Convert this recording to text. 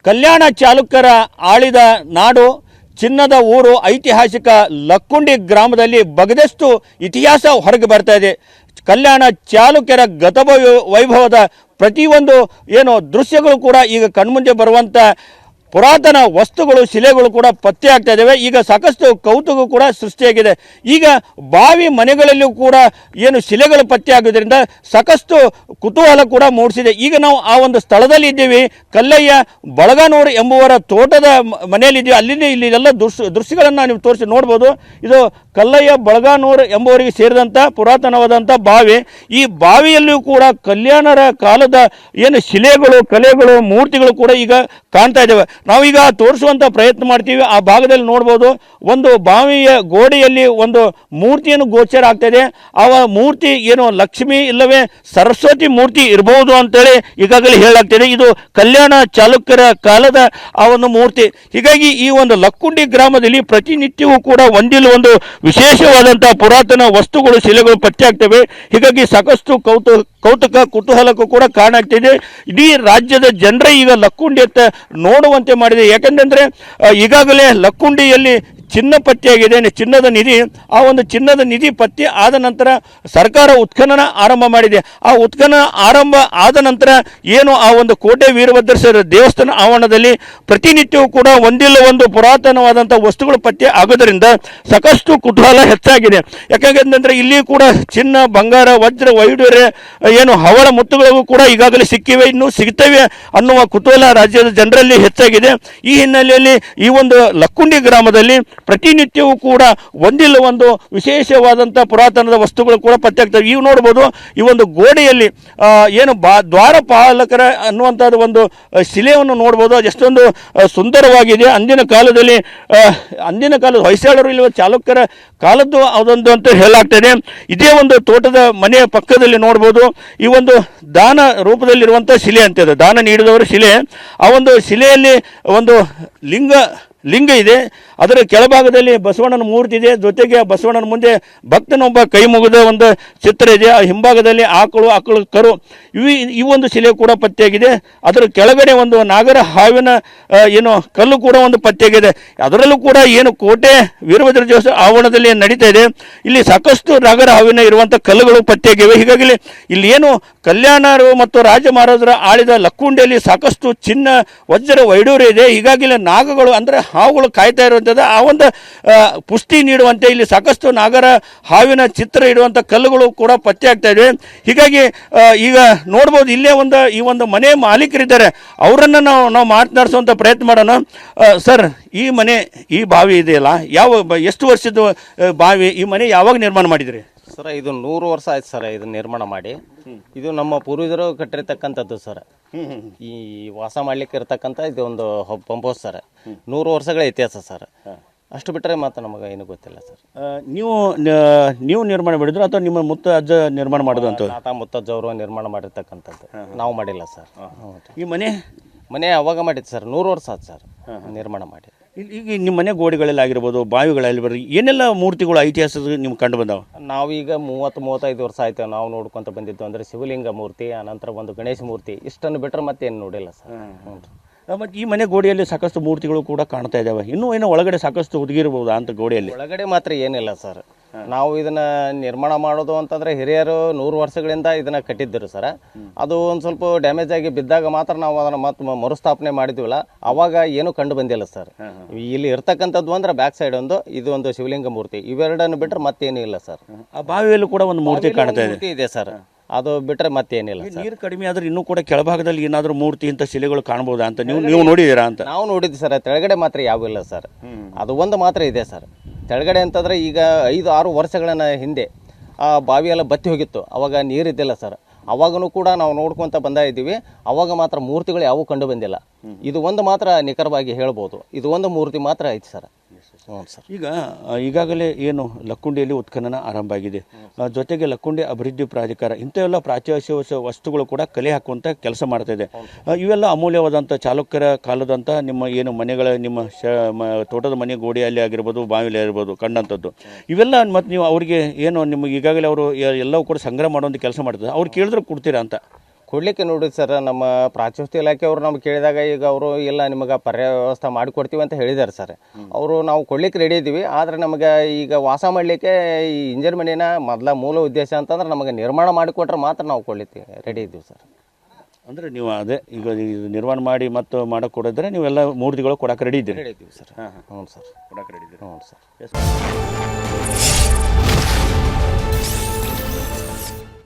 ಕಲ್ಯಾಣ ಚಾಲುಕ್ಯರ ಆಳಿದ ನಾಡು, ಚಿನ್ನದ ಊರು, ಐತಿಹಾಸಿಕ ಲಕ್ಕುಂಡಿ ಗ್ರಾಮದಲ್ಲಿ ಬಗದಷ್ಟು ಇತಿಹಾಸ ಹೊರಗೆ ಬರ್ತಾ ಇದೆ. ಕಲ್ಯಾಣ ಚಾಲುಕ್ಯರ ವೈಭವದ ಪ್ರತಿಯೊಂದು ದೃಶ್ಯಗಳು ಕೂಡ ಈಗ ಕಣ್ಮುಂದೆ ಬರುವಂಥ ಪುರಾತನ ವಸ್ತುಗಳು, ಶಿಲೆಗಳು ಕೂಡ ಪತ್ತೆ ಆಗ್ತಾ ಇದ್ದಾವೆ. ಈಗ ಸಾಕಷ್ಟು ಕೌತುಕ ಕೂಡ ಸೃಷ್ಟಿಯಾಗಿದೆ. ಈಗ ಬಾವಿ ಮನೆಗಳಲ್ಲೂ ಕೂಡ ಶಿಲೆಗಳು ಪತ್ತೆ ಆಗೋದ್ರಿಂದ ಸಾಕಷ್ಟು ಕುತೂಹಲ ಕೂಡ ಮೂಡಿಸಿದೆ. ಈಗ ನಾವು ಆ ಒಂದು ಸ್ಥಳದಲ್ಲಿ ಇದ್ದೀವಿ. ಕಲ್ಲಯ್ಯ ಬಳಗಾನೂರು ಎಂಬುವರ ತೋಟದ ಮನೆಯಲ್ಲಿದ್ದೀವಿ. ಅಲ್ಲಿಂದ ಇಲ್ಲಿ ಎಲ್ಲ ದೃಶ್ಯಗಳನ್ನು ನೀವು ತೋರಿಸಿ ನೋಡ್ಬೋದು. ಇದು ಕಲ್ಲಯ್ಯ ಬಳಗಾನೂರು ಎಂಬುವರಿಗೆ ಸೇರಿದಂಥ ಪುರಾತನವಾದಂಥ ಬಾವಿ. ಈ ಬಾವಿಯಲ್ಲೂ ಕೂಡ ಕಲ್ಯಾಣರ ಕಾಲದ ಶಿಲೆಗಳು, ಕಲೆಗಳು, ಮೂರ್ತಿಗಳು ಕೂಡ ಈಗ ಕಾಣ್ತಾ ಇದ್ದಾವೆ. ನಾವೀಗ ತೋರಿಸುವಂಥ ಪ್ರಯತ್ನ ಮಾಡ್ತೀವಿ. ಆ ಭಾಗದಲ್ಲಿ ನೋಡ್ಬೋದು, ಒಂದು ಬಾವಿಯ ಗೋಡೆಯಲ್ಲಿ ಒಂದು ಮೂರ್ತಿಯನ್ನು ಗೋಚರ ಆಗ್ತಾ ಇದೆ. ಆ ಮೂರ್ತಿ ಲಕ್ಷ್ಮಿ ಇಲ್ಲವೇ ಸರಸ್ವತಿ ಮೂರ್ತಿ ಇರಬಹುದು ಅಂತೇಳಿ ಈಗಾಗಲೇ ಹೇಳಲಾಗ್ತಿದೆ. ಇದು ಕಲ್ಯಾಣ ಚಾಲುಕ್ಯರ ಕಾಲದ ಆ ಒಂದು ಮೂರ್ತಿ. ಹೀಗಾಗಿ ಈ ಒಂದು ಲಕ್ಕುಂಡಿ ಗ್ರಾಮದಲ್ಲಿ ಪ್ರತಿನಿತ್ಯವೂ ಕೂಡ ಒಂದು ವಿಶೇಷವಾದಂಥ ಪುರಾತನ ವಸ್ತುಗಳು, ಶಿಲೆಗಳು ಪತ್ತೆ ಆಗ್ತವೆ. ಹೀಗಾಗಿ ಸಾಕಷ್ಟು ಕೌತುಕ ಕುತೂಹಲಕ್ಕೂ ಕೂಡ ಕಾರಣ ಆಗ್ತಿದೆ. ಇಡೀ ರಾಜ್ಯದ ಜನರೇ ಈಗ ಲಕ್ಕುಂಡಿಯತ್ತ ನೋಡುವಂತೆ ಮಾಡಿದೆ. ಯಾಕಂತಂದರೆ ಈಗಾಗಲೇ ಲಕ್ಕುಂಡಿಯಲ್ಲಿ ಚಿನ್ನ ಪತ್ತೆಯಾಗಿದೆ, ಚಿನ್ನದ ನಿಧಿ. ಆ ಒಂದು ಚಿನ್ನದ ನಿಧಿ ಪತ್ತೆ ಆದ ನಂತರ ಸರ್ಕಾರ ಉತ್ಖನನ ಆರಂಭ ಮಾಡಿದೆ. ಆ ಉತ್ಖನನ ಆರಂಭ ಆದ ನಂತರ ಆ ಒಂದು ಕೋಟೆ ವೀರಭದ್ರೇಶ್ವರ ದೇವಸ್ಥಾನ ಆವರಣದಲ್ಲಿ ಪ್ರತಿನಿತ್ಯವೂ ಕೂಡ ಒಂದು ಪುರಾತನವಾದಂಥ ವಸ್ತುಗಳು ಪತ್ತೆ ಆಗೋದರಿಂದ ಸಾಕಷ್ಟು ಕುತೂಹಲ ಹೆಚ್ಚಾಗಿದೆ. ಯಾಕಂತಂದರೆ ಇಲ್ಲಿ ಕೂಡ ಚಿನ್ನ, ಬಂಗಾರ, ವಜ್ರ, ವೈಡೂರ್ಯ ಹವಳ ಮುತ್ತುಗಳಿಗೂ ಕೂಡ ಈಗಾಗಲೇ ಸಿಕ್ಕಿವೆ, ಇನ್ನೂ ಸಿಗ್ತವೆ ಅನ್ನುವ ಕುತೂಹಲ ರಾಜ್ಯದ ಜನರಲ್ಲಿ ಹೆಚ್ಚಾಗಿದೆ. ಈ ಹಿನ್ನೆಲೆಯಲ್ಲಿ ಈ ಒಂದು ಲಕ್ಕುಂಡಿ ಗ್ರಾಮದಲ್ಲಿ ಪ್ರತಿನಿತ್ಯವೂ ಕೂಡ ಒಂದು ವಿಶೇಷವಾದಂಥ ಪುರಾತನದ ವಸ್ತುಗಳು ಕೂಡ ಪತ್ತೆ ಆಗ್ತವೆ. ಇವು ನೋಡ್ಬೋದು, ಈ ಒಂದು ಗೋಡೆಯಲ್ಲಿ ದ್ವಾರಪಾಲಕರ ಅನ್ನುವಂಥದ್ದು ಒಂದು ಶಿಲೆಯನ್ನು ನೋಡ್ಬೋದು. ಅದೆಷ್ಟೊಂದು ಸುಂದರವಾಗಿದೆ. ಅಂದಿನ ಕಾಲದ ಹೊಯ್ಸಳರು ಇಲ್ಲವ ಚಾಲುಕ್ಯರ ಕಾಲದ್ದು ಅದೊಂದು ಅಂತ ಹೇಳಲಾಗ್ತದೆ. ಇದೇ ಒಂದು ತೋಟದ ಮನೆಯ ಪಕ್ಕದಲ್ಲಿ ನೋಡ್ಬೋದು, ಈ ಒಂದು ದಾನ ರೂಪದಲ್ಲಿರುವಂಥ ಶಿಲೆ ಅಂತಿದೆ, ದಾನ ನೀಡಿದವರ ಶಿಲೆ. ಆ ಒಂದು ಶಿಲೆಯಲ್ಲಿ ಒಂದು ಲಿಂಗ ಇದೆ. ಅದರ ಕೆಳಭಾಗದಲ್ಲಿ ಬಸವಣ್ಣನ ಮೂರ್ತಿ ಇದೆ. ಜೊತೆಗೆ ಬಸವಣ್ಣನ ಮುಂದೆ ಭಕ್ತನೊಬ್ಬ ಕೈ ಮುಗಿದ ಒಂದು ಚಿತ್ರ ಇದೆ. ಆ ಹಿಂಭಾಗದಲ್ಲಿ ಆಕಳು ಕರು ಈ ಒಂದು ಶಿಲೆ ಕೂಡ ಪತ್ತೆಯಾಗಿದೆ. ಅದರ ಕೆಳಗಡೆ ಒಂದು ನಾಗರ ಹಾವಿನ ಕಲ್ಲು ಕೂಡ ಒಂದು ಪತ್ತೆಯಾಗಿದೆ. ಅದರಲ್ಲೂ ಕೂಡ ಕೋಟೆ ವೀರಭದ್ರ ದೇವಸ್ಥಾನ ಆವರಣದಲ್ಲಿ ನಡೀತಾ ಇದೆ. ಇಲ್ಲಿ ಸಾಕಷ್ಟು ನಾಗರ ಹಾವಿನ ಇರುವಂಥ ಕಲ್ಲುಗಳು ಪತ್ತೆಯಾಗಿವೆ. ಹೀಗಾಗಿ ಇಲ್ಲಿ ಕಲ್ಯಾಣರು ಮತ್ತು ರಾಜ ಮಹಾರಾಜರ ಆಳಿದ ಲಕ್ಕುಂಡಿಯಲ್ಲಿ ಸಾಕಷ್ಟು ಚಿನ್ನ, ವಜ್ರ, ವೈಡೂರ್ಯ ಇದೆ. ಹೀಗಾಗಿ ನಾಗಗಳು ಅಂದರೆ ಹಾವುಗಳು ಕಾಯ್ತಾ ಇರುವಂಥದ್ದು ಆ ಒಂದು ಪುಷ್ಟಿ ನೀಡುವಂತೆ ಇಲ್ಲಿ ಸಾಕಷ್ಟು ನಾಗರ ಹಾವಿನ ಚಿತ್ರ ಇಡುವಂಥ ಕಲ್ಲುಗಳು ಕೂಡ ಪತ್ತೆ ಆಗ್ತಾ ಇವೆ. ಹೀಗಾಗಿ ಈಗ ನೋಡ್ಬೋದು, ಇಲ್ಲೇ ಈ ಒಂದು ಮನೆ ಮಾಲೀಕರಿದ್ದಾರೆ. ಅವರನ್ನು ನಾವು ಮಾತನಾಡಿಸುವಂಥ ಪ್ರಯತ್ನ ಮಾಡೋಣ. ಸರ್, ಈ ಮನೆ, ಈ ಬಾವಿ ಇದೆಯಲ್ಲ, ಎಷ್ಟು ವರ್ಷದ ಬಾವಿ? ಈ ಮನೆ ಯಾವಾಗ ನಿರ್ಮಾಣ ಮಾಡಿದ್ರಿ ಸರ್? ಇದು 100 ವರ್ಷ ಆಯ್ತು ಸರ್ ಇದನ್ನ ನಿರ್ಮಾಣ ಮಾಡಿ. ಇದು ನಮ್ಮ ಪೂರ್ವಜರು ಕಟ್ಟಿರ್ತಕ್ಕಂಥದ್ದು ಸರ್. ಈ ವಾಸ ಮಾಡ್ಲಿಕ್ಕೆ ಇರ್ತಕ್ಕಂಥ ಇದು ಒಂದು ಪಂಪ್ ಹೌಸ್ ಸರ್. 100 ವರ್ಷಗಳ ಇತಿಹಾಸ ಸರ್. ಅಷ್ಟು ಬಿಟ್ಟರೆ ಮಾತ್ರ ನಮಗೆ ಏನು ಗೊತ್ತಿಲ್ಲ ಸರ್. ನೀವು ನಿರ್ಮಾಣ ಮಾಡಿದ್ರು ಅಥವಾ ನಿಮ್ಮ ಮುತ್ತಜ್ಜ ನಿರ್ಮಾಣ ಮಾಡೋದು ಅಂತ? ತಾತ ಮುತ್ತಜ್ಜವರು ನಿರ್ಮಾಣ ಮಾಡಿರ್ತಕ್ಕಂಥದ್ದು, ನಾವು ಮಾಡಿಲ್ಲ ಸರ್. ಈ ಮನೆ ಅವಾಗ ಮಾಡಿದ್ದು ಸರ್, 100 ವರ್ಷ ಆಯ್ತು ಸರ್ ನಿರ್ಮಾಣ ಮಾಡಿ. ಈಗ ನಿಮ್ಮ ಮನೆ ಗೋಡೆಗಳಲ್ಲಿ ಆಗಿರ್ಬೋದು, ಬಾವಿಗಳಲ್ಲಿ ಬರ್ರಿ, ಏನೆಲ್ಲ ಮೂರ್ತಿಗಳು ಐತಿಹಾಸಿಕ ನಿಮ್ಗೆ ಕಂಡು ಬಂದಾವ? ನಾವೀಗ 30-35 ವರ್ಷ ಆಯ್ತು ನಾವು ನೋಡ್ಕೊಂತ ಬಂದಿದ್ದು ಅಂದರೆ ಶಿವಲಿಂಗ ಮೂರ್ತಿ, ಅನಂತರ ಒಂದು ಗಣೇಶ ಮೂರ್ತಿ, ಇಷ್ಟನ್ನು ಬಿಟ್ಟರೆ ಮತ್ತೇನು ನೋಡಿಲ್ಲ ಸರ್. ಮತ್ತು ಈ ಮನೆ ಗೋಡೆಯಲ್ಲಿ ಸಾಕಷ್ಟು ಮೂರ್ತಿಗಳು ಕೂಡ ಕಾಣ್ತಾ ಇದ್ದಾವೆ. ಇನ್ನೂ ಒಳಗಡೆ ಸಾಕಷ್ಟು ಹುದುಗಿರ್ಬೋದಾ ಅಂತ ಗೋಡೆಯಲ್ಲಿ? ಒಳಗಡೆ ಮಾತ್ರ ಏನಿಲ್ಲ ಸರ್. ನಾವು ಇದನ್ನ ನಿರ್ಮಾಣ ಮಾಡೋದು ಅಂತಂದ್ರೆ ಹಿರಿಯರು 100 ವರ್ಷಗಳಿಂದ ಇದನ್ನ ಕಟ್ಟಿದ್ದರು ಸರ್. ಅದು ಒಂದು ಸ್ವಲ್ಪ ಡ್ಯಾಮೇಜ್ ಆಗಿ ಬಿದ್ದಾಗ ಮಾತ್ರ ನಾವು ಅದನ್ನ ಮತ್ತೆ ಮರುಸ್ಥಾಪನೆ ಮಾಡಿದ್ವಲ್ಲ, ಅವಾಗ ಏನು ಕಂಡು ಬಂದಿಲ್ಲ ಸರ್. ಇಲ್ಲಿ ಇರ್ತಕ್ಕಂಥದ್ದು ಅಂದ್ರೆ ಬ್ಯಾಕ್ ಸೈಡ್ ಇದು ಒಂದು ಶಿವಲಿಂಗ ಮೂರ್ತಿ, ಇವೆರಡನ್ನು ಬಿಟ್ಟರೆ ಮತ್ತೇನು ಇಲ್ಲ ಸರ್. ಆ ಬಾವಿಯಲ್ಲೂ ಕೂಡ ಒಂದು ಮೂರ್ತಿ ಕಾಣ್ತಾ ಇದೆ ಸರ್. ಅದು ಬಿಟ್ಟರೆ ಮತ್ತೇನಿಲ್ಲ. ನೀರು ಕಡಿಮೆ ಆದ್ರೆ ಇನ್ನೂ ಕೂಡ ಕೆಳಭಾಗದಲ್ಲಿ ಏನಾದರೂ ಮೂರ್ತಿ ಇಂಥ ಶಿಲೆಗಳು ಕಾಣಬಹುದಾ ಅಂತ ನೀವು ನೋಡಿದ್ದೀರಾ ಅಂತ? ನಾವು ನೋಡಿದ್ವಿ ಸರ್. ತೆಳಗಡೆ ಮಾತ್ರ ಯಾವ ಇಲ್ಲ ಸರ್. ಅದು ಒಂದು ಮಾತ್ರ ಇದೆ ಸರ್ ತೆಳಗಡೆ. ಅಂತಂದ್ರೆ ಈಗ 5-6 ವರ್ಷಗಳ ಹಿಂದೆ ಆ ಬಾವಿಯೆಲ್ಲ ಬತ್ತಿ ಹೋಗಿತ್ತು, ಅವಾಗ ನೀರಿದ್ದಿಲ್ಲ ಸರ್. ಅವಾಗೂ ಕೂಡ ನಾವು ನೋಡ್ಕೊಂತ ಬಂದ ಇದ್ದೀವಿ. ಅವಾಗ ಮಾತ್ರ ಮೂರ್ತಿಗಳು ಯಾವೂ ಕಂಡು ಬಂದಿಲ್ಲ. ಇದು ಒಂದು ಮಾತ್ರ ನಿಖರವಾಗಿ ಹೇಳ್ಬೋದು, ಇದು ಒಂದು ಮೂರ್ತಿ ಮಾತ್ರ ಐತಿ ಸರ್. ಈಗ ಈಗಾಗಲೇ ಏನು ಲಕ್ಕುಂಡಿಯಲ್ಲಿ ಉತ್ಖನನ ಆರಂಭ ಆಗಿದೆ. ಜೊತೆಗೆ ಲಕ್ಕುಂಡಿ ಅಭಿವೃದ್ಧಿ ಪ್ರಾಧಿಕಾರ ಇಂಥವೆಲ್ಲ ಪ್ರಾಚ್ಯವಶ ವಸ್ತುಗಳು ಕೂಡ ಕಲೆ ಹಾಕುವಂಥ ಕೆಲಸ ಮಾಡ್ತಾ ಇದೆ. ಇವೆಲ್ಲ ಅಮೂಲ್ಯವಾದಂಥ ಚಾಲುಕ್ಯರ ಕಾಲದಂಥ ನಿಮ್ಮ ಏನು ಮನೆಗಳ ನಿಮ್ಮ ತೋಟದ ಮನೆ ಗೋಡೆಯಲ್ಲಿ ಆಗಿರ್ಬೋದು, ಬಾವಿಯಲ್ಲಿ ಆಗಿರ್ಬೋದು ಕಂಡಂಥದ್ದು ಇವೆಲ್ಲ. ಮತ್ತು ನೀವು ಅವರಿಗೆ ಏನು ನಿಮಗೆ ಈಗಾಗಲೇ ಅವರು ಎಲ್ಲವೂ ಕೂಡ ಸಂಗ್ರಹ ಮಾಡುವಂಥ ಕೆಲಸ ಮಾಡ್ತಾರೆ. ಅವ್ರು ಕೇಳಿದ್ರೆ ಕೊಡ್ತೀರಾ ಅಂತ? ಕೊಡಲಿಕ್ಕೆ ನೋಡಿ ಸರ್, ನಮ್ಮ ಪ್ರಾಚ್ಯವಸ್ತು ಇಲಾಖೆಯವರು ನಮ್ಗೆ ಕೇಳಿದಾಗ ಈಗ ಅವರು ಇಲ್ಲ ನಿಮಗೆ ಪರ್ಯಾಯ ವ್ಯವಸ್ಥೆ ಮಾಡಿಕೊಡ್ತೀವಿ ಅಂತ ಹೇಳಿದ್ದಾರೆ ಸರ್. ಅವರು ನಾವು ಕೊಡ್ಲಿಕ್ಕೆ ರೆಡಿ ಇದ್ದೀವಿ. ಆದರೆ ನಮಗೆ ಈಗ ವಾಸ ಮಾಡಲಿಕ್ಕೆ ಈ ಇಂಜರ್ ಮನೆಯ ಮೂಲ ಉದ್ದೇಶ ಅಂತಂದ್ರೆ ನಮಗೆ ನಿರ್ಮಾಣ ಮಾಡಿಕೊಟ್ರೆ ಮಾತ್ರ ನಾವು ಕೊಡ್ಲಿಕ್ಕೆ ರೆಡಿ ಇದ್ದೀವಿ ಸರ್. ಅಂದರೆ ನೀವು ಅದೇ ಈಗ ಇದು ನಿರ್ಮಾಣ ಮಾಡಿ ಮತ್ತು ಮಾಡಕ್ಕೆ ಕೊಡಿದ್ರೆ ನೀವೆಲ್ಲ ಮೂರ್ತಿಗಳು ಕೊಡಕ್ಕೆ ರೆಡಿ ಇದ್ದೀರಿ? ರೆಡಿ ಇದ್ದೀವಿ ಸರ್. ಹಾಂ ಹಾಂ, ಹ್ಞೂ ಸರ್, ಕೊಡಕ್ಕೆ ರೆಡಿ ಇದ್ದೀರಿ. ಹ್ಞೂ ಸರ್.